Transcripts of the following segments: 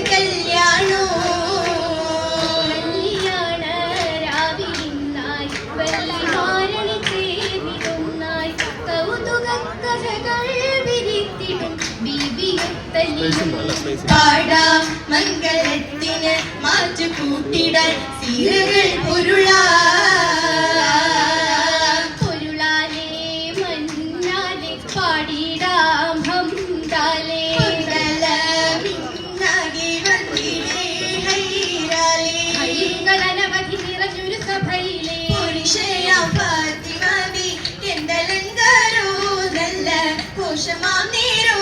കല്യാണോ പാടാം മംഗളത്തിന് മാറ്റു കൂട്ടിടാൻ സീരകൾ പൊരുളാലേ മഞ്ഞാലെ പാടിടാം ഹംദാലേ അനവധി നിറഞ്ഞൊരു സഭയിലെ എന്തലങ്കാരോ നല്ല കോശമാം നേരോ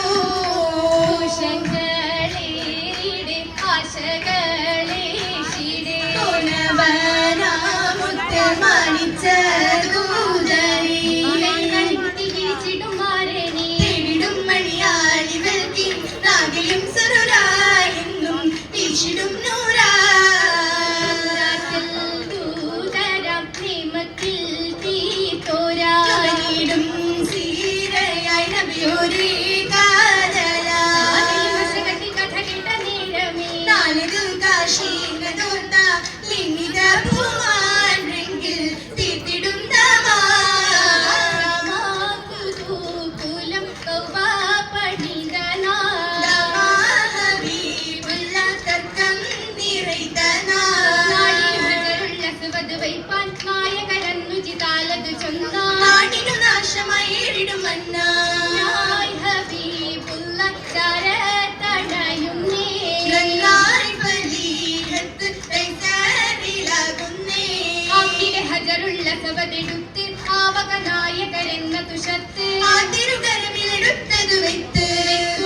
നായകരെന്ന തുഷത്ത് ആതിരുകരമിലെടുത്തതു വെത്ത്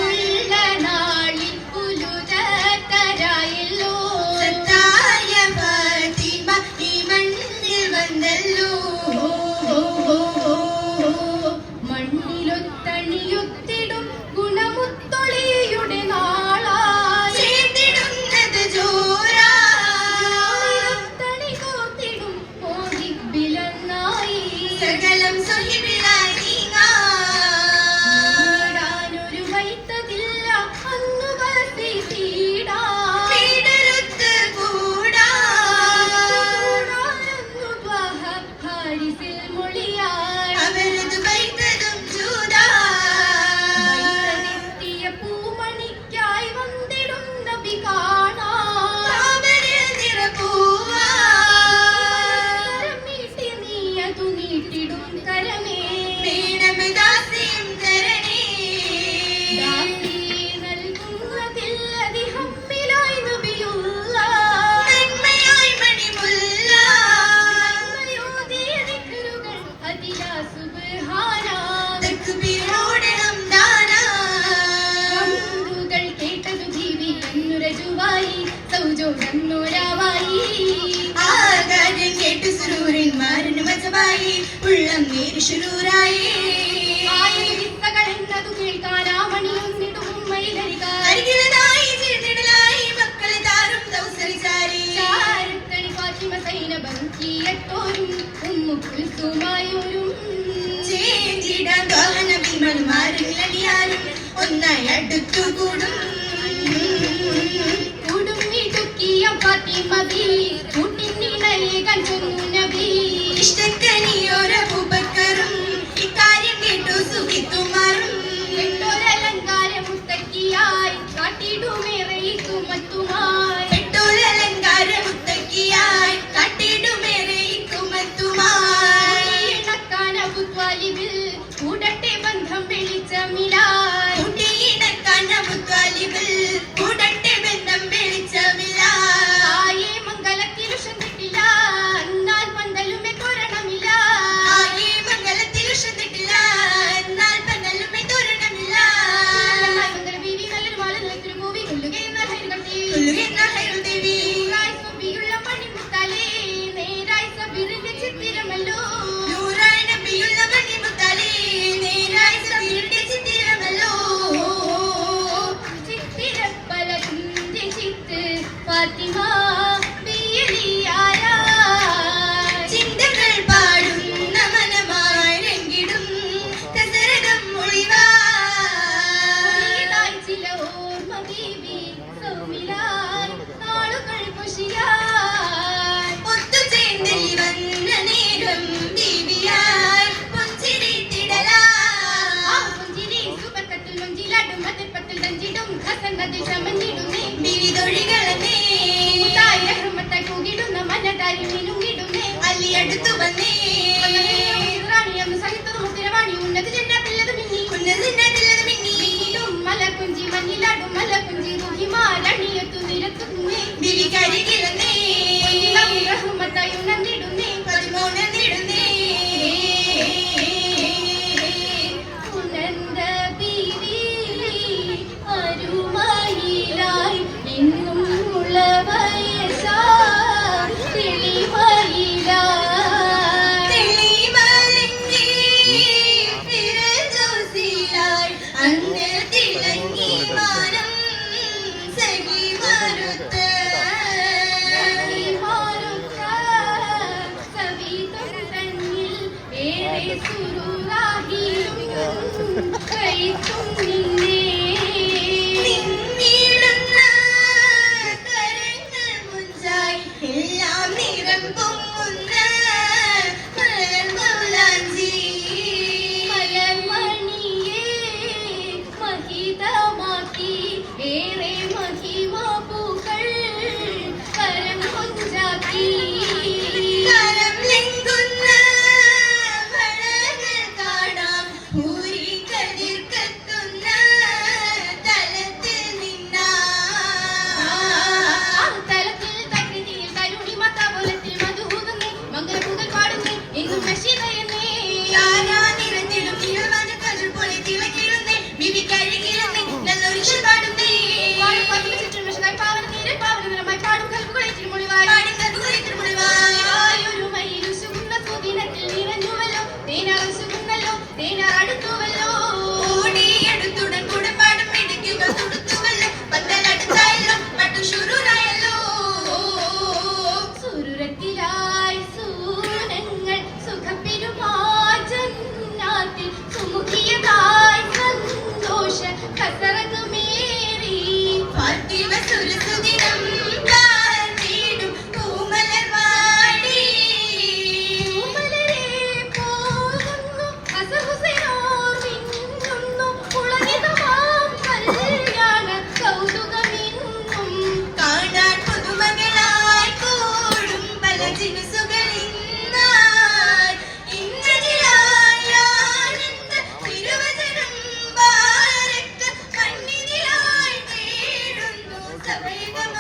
ഉള്ള നാളിൽ പുലുതരായല്ലോ സത്തായ ഫാത്തിമ ഈ മണ്ണിൽ വന്നല്ലോ മണ്ണിലൊത്തണിയൊത്തിടും ഗുണമുത്തൊളിയുടെ നാളാ ചെയ്തിടുന്നത് ജോരാ തണി കോർത്തിടും മോഹിബിലന്നായി സകലം സൊഹിബിലാനൊരു വൈത്തതില്ല അന്നു വസിതീടാ പീഡരുത്ത് കൂടാനൊന്നു ദ്വാഹ ഹാരിസിൽ മൊഴിയായി അവരത് വൈത്തതും ചൂടാ വൈത്തതിത്തിയ പൂമണിക്കായി വന്നിടും നബി കാണാ അവരിൽ നിറപൂവാ കരമേ വീണമദാസിയും തരണേ ദാസി നൽകുന്നതിൽ ഹമ്മിലായി നബിയുള്ള നന്മയായി മണിമുല്ല നന്മയോദിയ ദിക്റുകൾ അതിലാ സുബ്ഹാന തക്ബീറോടെ ഹംദാന ഹംദുകൾ കേട്ടതു ബീവി എന്നുരജുവായി സൗജോടന്നോരാവായി ആകാരം കേട്ടു സുരൂരിൻ മാരന് മജബായി ഉള്ളം നേരി ശുരൂരായി എന്നതു കേൾക്കാനാമണിയൊന്നിടും അരികിലതായി ചേർന്നിടലായി മക്കളെ താരും ദൗസരിച്ചാരി ചാരത്തണി ഫാത്തിമ സൈനബിയത്തോരും ഉമ്മു കുൽസുമായോരും ചേഞ്ചിടാൻ വാഹനബിമന്മാരിലടിയാലും ഒന്നായി അടുത്തുകൂടും ഇടുക്കിയ ഫാത്തിമ ബി കൂട്ടിനിണയേകാൻ ചൊന്നു നബി ഇഷ്ടക്കനിയോരബൂബക്കറും ഇക്കാര്യം കേട്ടു സുഖിത്തുമാറും എട്ടോരലങ്കാര മുത്തക്കിയായി കാട്ടിടുമേറെ കുമത്തുമായി എട്ടോരലങ്കാര മുത്തക്കിയായി കാട്ടിടുമേറെ കുമത്തുമായി ഇണക്കാൻ അബുത്വാലിബിൽ കൂടട്ടെ ബന്ധം വെളിച്ചമിലായി ഇണക്കാൻ അബുത്വാലിബിൽ കൂടട്ടെ ബന്ധം വെളിച്ചമിലായി മംഗലത്തിൽ ഉഷന്തിട്ടില്ല എന്നാൽ പന്തലുമേ തോരണമില്ല മംഗലത്തിലുഷന്തിട്ടില്ല എന്നാൽ പന്തലുമേ തോരണമില്ല മംഗള ബീവി നല്ലൊരു മാല നിലത്തൊരു മൂവി കൊല്ലുകയെന്നാൽ ഹൈറുദേവി സബിയുള്ള മണിമുത്താലേ നേരായി സബിറിന്റെ ചിത്തിരമല്ലോ നൂറായി നബിയുള്ള മണിമുത്താലേ നേരായി സബിറിന്റെ ചിത്തിരമല്ലോ മുന്നിൽ ചമഞ്ഞിടുന്നേ വിവിധൊഴികളെ തായി കൂകിടുന്ന മനതാരി മിനുങ്ങിടുന്നേ അല്ലി അടുത്തു വന്നേ റാണിയെന്ന് സഹിത്തത് മുത്തിരവാണി ഉന്നത ജന്നാത്തില്ലത് മിന്നി മിന്നിടും മലക്കുഞ്ചി മഞ്ഞിലാടും മലക്കുഞ്ചി റുഹിമാരണിയത്തു നിരത്തുന്നേ വിരികരികിലന്നേ റഹ്മത്തായി ഉണർന്നിടുന്നേ പതിമൂന്നിടുന്നേ ഉണർന്ന പീരിലി അരുമയിലായി എന്നും ഉളവയസാ Come